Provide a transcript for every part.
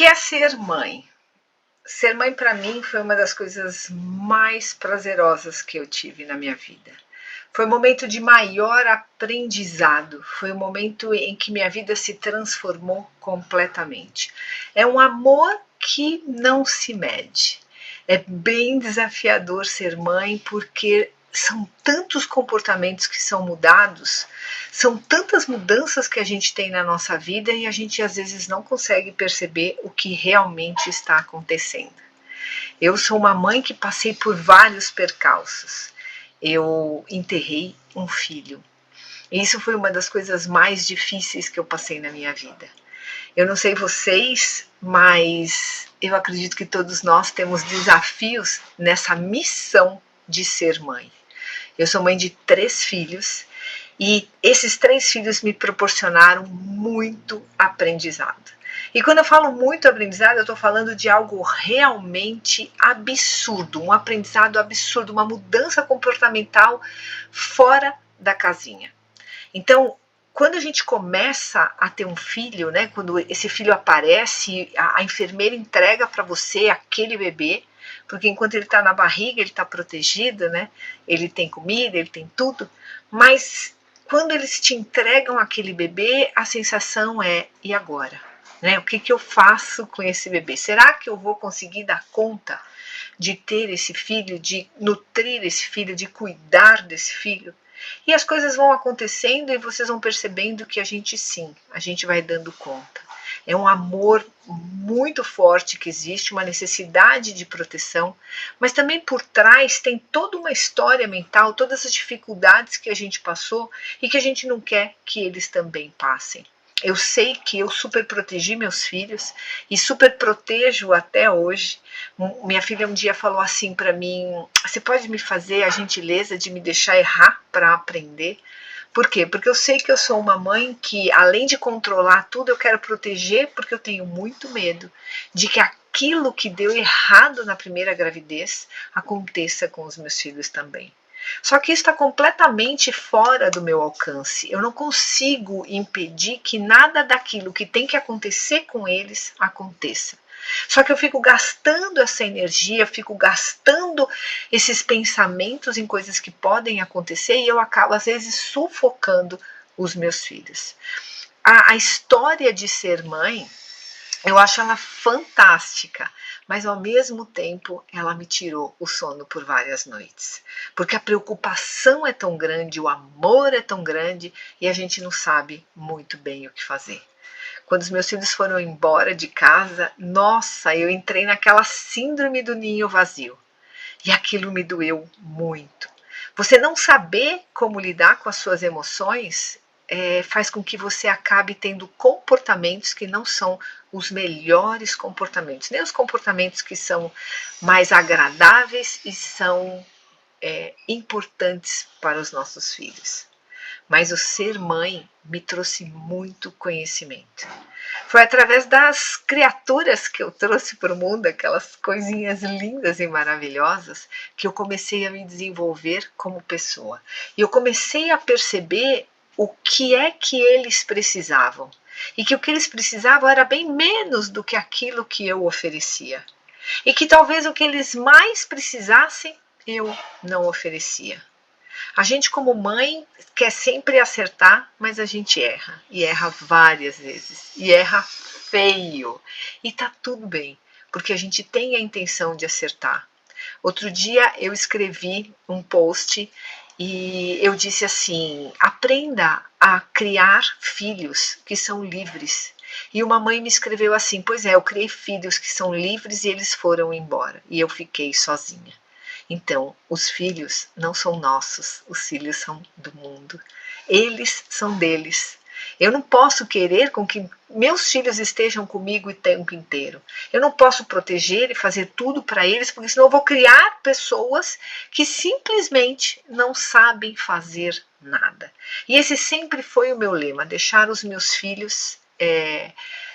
que é ser mãe? Ser mãe para mim foi uma das coisas mais prazerosas que eu tive na minha vida. Foi o momento de maior aprendizado, foi o momento em que minha vida se transformou completamente. É um amor que não se mede. É bem desafiador ser mãe porque são tantos comportamentos que são mudados, são tantas mudanças que a gente tem na nossa vida e a gente às vezes não consegue perceber o que realmente está acontecendo. Eu sou uma mãe que passei por vários percalços. Eu enterrei um filho. E isso foi uma das coisas mais difíceis que eu passei na minha vida. Eu não sei vocês, mas eu acredito que todos nós temos desafios nessa missão de ser mãe. Eu sou mãe de 3 filhos e esses 3 filhos me proporcionaram muito aprendizado. E quando eu falo muito aprendizado, eu estou falando de algo realmente absurdo, um aprendizado absurdo, uma mudança comportamental fora da casinha. Então, quando a gente começa a ter um filho, né, quando esse filho aparece, a enfermeira entrega para você aquele bebê, porque enquanto ele está na barriga, ele está protegido, né, ele tem comida, ele tem tudo, mas quando eles te entregam aquele bebê, a sensação é, e agora? Né, o que eu faço com esse bebê? Será que eu vou conseguir dar conta de ter esse filho, de nutrir esse filho, de cuidar desse filho? E as coisas vão acontecendo e vocês vão percebendo que a gente vai dando conta. É um amor muito forte que existe, uma necessidade de proteção, mas também por trás tem toda uma história mental, todas as dificuldades que a gente passou e que a gente não quer que eles também passem. Eu sei que eu super protegi meus filhos e super protejo até hoje. Minha filha um dia falou assim para mim: você pode me fazer a gentileza de me deixar errar para aprender? Por quê? Porque eu sei que eu sou uma mãe que, além de controlar tudo, eu quero proteger, porque eu tenho muito medo de que aquilo que deu errado na primeira gravidez aconteça com os meus filhos também. Só que isso está completamente fora do meu alcance. Eu não consigo impedir que nada daquilo que tem que acontecer com eles aconteça. Só que eu fico gastando essa energia, fico gastando esses pensamentos em coisas que podem acontecer e eu acabo, às vezes, sufocando os meus filhos. A história de ser mãe, eu acho ela fantástica, mas ao mesmo tempo ela me tirou o sono por várias noites. Porque a preocupação é tão grande, o amor é tão grande e a gente não sabe muito bem o que fazer. Quando os meus filhos foram embora de casa, nossa, eu entrei naquela síndrome do ninho vazio. E aquilo me doeu muito. Você não saber como lidar com as suas emoções faz com que você acabe tendo comportamentos que não são os melhores comportamentos, nem os comportamentos que são mais agradáveis e são importantes para os nossos filhos. Mas o ser mãe me trouxe muito conhecimento. Foi através das criaturas que eu trouxe para o mundo, aquelas coisinhas lindas e maravilhosas, que eu comecei a me desenvolver como pessoa. E eu comecei a perceber o que é que eles precisavam. E que o que eles precisavam era bem menos do que aquilo que eu oferecia. E que talvez o que eles mais precisassem, eu não oferecia. A gente, como mãe, quer sempre acertar, mas a gente erra. E erra várias vezes. E erra feio. E tá tudo bem, porque a gente tem a intenção de acertar. Outro dia eu escrevi um post e eu disse assim: aprenda a criar filhos que são livres. E uma mãe me escreveu assim: pois é, eu criei filhos que são livres e eles foram embora. E eu fiquei sozinha. Então, os filhos não são nossos, os filhos são do mundo. Eles são deles. Eu não posso querer com que meus filhos estejam comigo o tempo inteiro. Eu não posso proteger e fazer tudo para eles, porque senão eu vou criar pessoas que simplesmente não sabem fazer nada. E esse sempre foi o meu lema, deixar os meus filhos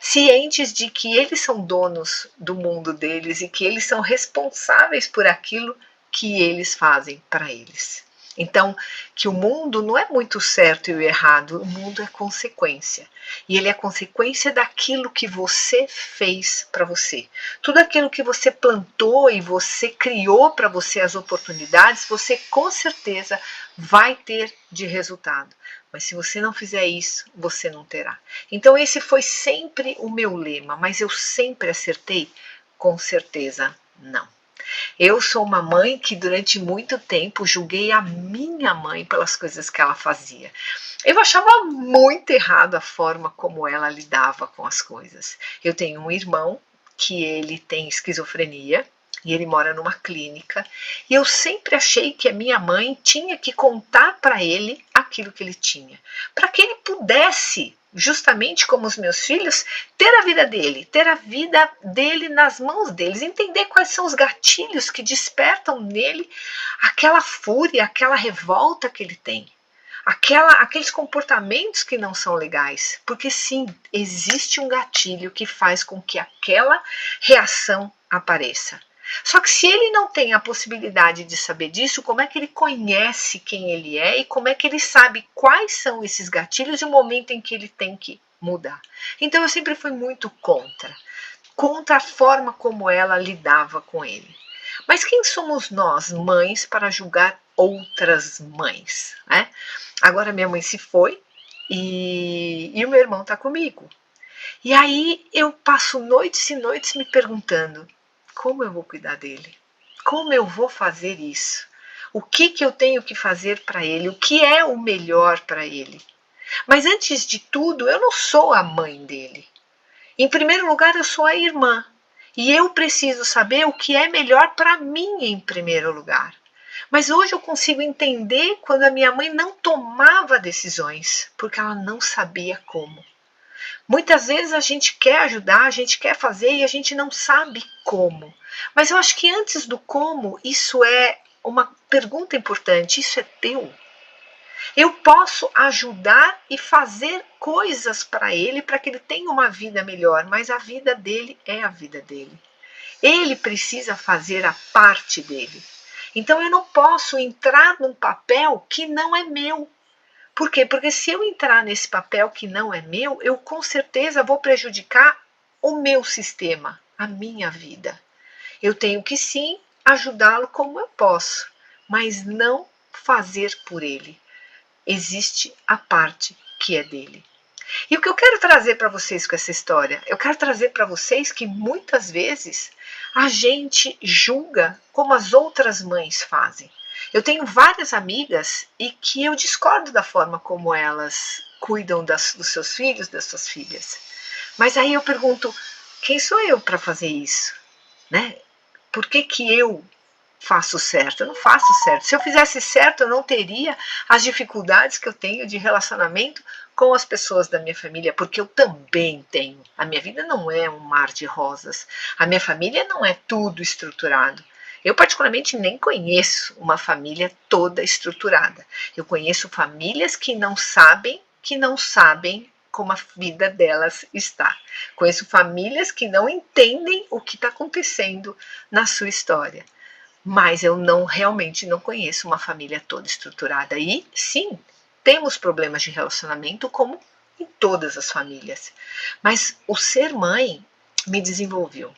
cientes de que eles são donos do mundo deles e que eles são responsáveis por aquilo que eles fazem para eles. Então, que o mundo não é muito certo e o errado, o mundo é consequência. E ele é consequência daquilo que você fez para você. Tudo aquilo que você plantou e você criou para você as oportunidades, você com certeza vai ter de resultado. Mas se você não fizer isso, você não terá. Então esse foi sempre o meu lema, mas eu sempre acertei? Com certeza não. Eu sou uma mãe que durante muito tempo julguei a minha mãe pelas coisas que ela fazia. Eu achava muito errado a forma como ela lidava com as coisas. Eu tenho um irmão que ele tem esquizofrenia e ele mora numa clínica, e eu sempre achei que a minha mãe tinha que contar para ele aquilo que ele tinha, para que ele pudesse, justamente como os meus filhos, ter a vida dele nas mãos deles, entender quais são os gatilhos que despertam nele aquela fúria, aquela revolta que ele tem. Aqueles comportamentos que não são legais, porque sim, existe um gatilho que faz com que aquela reação apareça. Só que se ele não tem a possibilidade de saber disso, como é que ele conhece quem ele é e como é que ele sabe quais são esses gatilhos e o momento em que ele tem que mudar? Então eu sempre fui muito contra a forma como ela lidava com ele. Mas quem somos nós, mães, para julgar outras mães, né? Agora minha mãe se foi e o meu irmão está comigo. E aí eu passo noites e noites me perguntando: como eu vou cuidar dele? Como eu vou fazer isso? O que eu tenho que fazer para ele? O que é o melhor para ele? Mas antes de tudo, eu não sou a mãe dele. Em primeiro lugar, eu sou a irmã. E eu preciso saber o que é melhor para mim em primeiro lugar. Mas hoje eu consigo entender quando a minha mãe não tomava decisões, porque ela não sabia como. Muitas vezes a gente quer ajudar, a gente quer fazer e a gente não sabe como. Mas eu acho que antes do como, isso é uma pergunta importante: isso é teu? Eu posso ajudar e fazer coisas para ele, para que ele tenha uma vida melhor, mas a vida dele é a vida dele. Ele precisa fazer a parte dele. Então eu não posso entrar num papel que não é meu. Por quê? Porque se eu entrar nesse papel que não é meu, eu com certeza vou prejudicar o meu sistema, a minha vida. Eu tenho que sim ajudá-lo como eu posso, mas não fazer por ele. Existe a parte que é dele. E o que eu quero trazer para vocês com essa história? Eu quero trazer para vocês que muitas vezes a gente julga como as outras mães fazem. Eu tenho várias amigas e que eu discordo da forma como elas cuidam dos seus filhos, das suas filhas. Mas aí eu pergunto, quem sou eu para fazer isso? Né? Por que eu faço certo? Eu não faço certo. Se eu fizesse certo, eu não teria as dificuldades que eu tenho de relacionamento com as pessoas da minha família, porque eu também tenho. A minha vida não é um mar de rosas. A minha família não é tudo estruturado. Eu, particularmente, nem conheço uma família toda estruturada. Eu conheço famílias que não sabem como a vida delas está. Conheço famílias que não entendem o que está acontecendo na sua história. Mas eu realmente não conheço uma família toda estruturada. E sim, temos problemas de relacionamento como em todas as famílias. Mas o ser mãe me desenvolveu.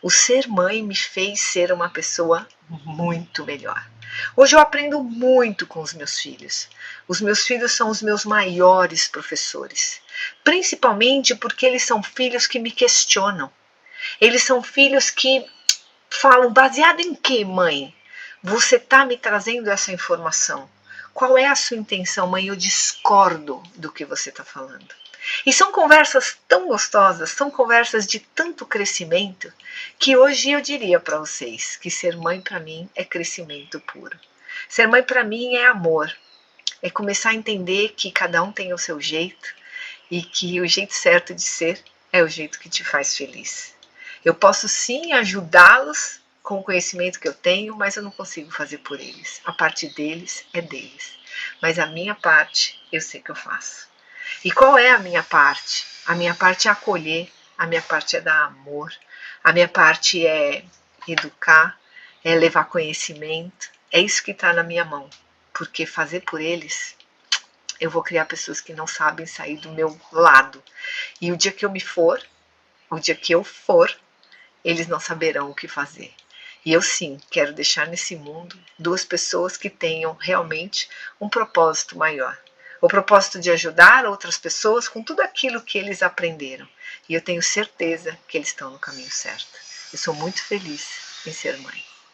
O ser mãe me fez ser uma pessoa muito melhor. Hoje eu aprendo muito com os meus filhos. Os meus filhos são os meus maiores professores, principalmente porque eles são filhos que me questionam. Eles são filhos que falam: baseado em que, mãe? Você está me trazendo essa informação? Qual é a sua intenção, mãe? Eu discordo do que você está falando. E são conversas tão gostosas, são conversas de tanto crescimento, que hoje eu diria para vocês que ser mãe para mim é crescimento puro. Ser mãe para mim é amor, é começar a entender que cada um tem o seu jeito e que o jeito certo de ser é o jeito que te faz feliz. Eu posso sim ajudá-los com o conhecimento que eu tenho, mas eu não consigo fazer por eles. A parte deles é deles. Mas a minha parte, eu sei que eu faço. E qual é a minha parte? A minha parte é acolher, a minha parte é dar amor, a minha parte é educar, é levar conhecimento. É isso que está na minha mão. porque fazer por eles, eu vou criar pessoas que não sabem sair do meu lado. E o dia que eu for, eles não saberão o que fazer. E eu sim, quero deixar nesse mundo 2 pessoas que tenham realmente um propósito maior. O propósito de ajudar outras pessoas com tudo aquilo que eles aprenderam. E eu tenho certeza que eles estão no caminho certo. Eu sou muito feliz em ser mãe.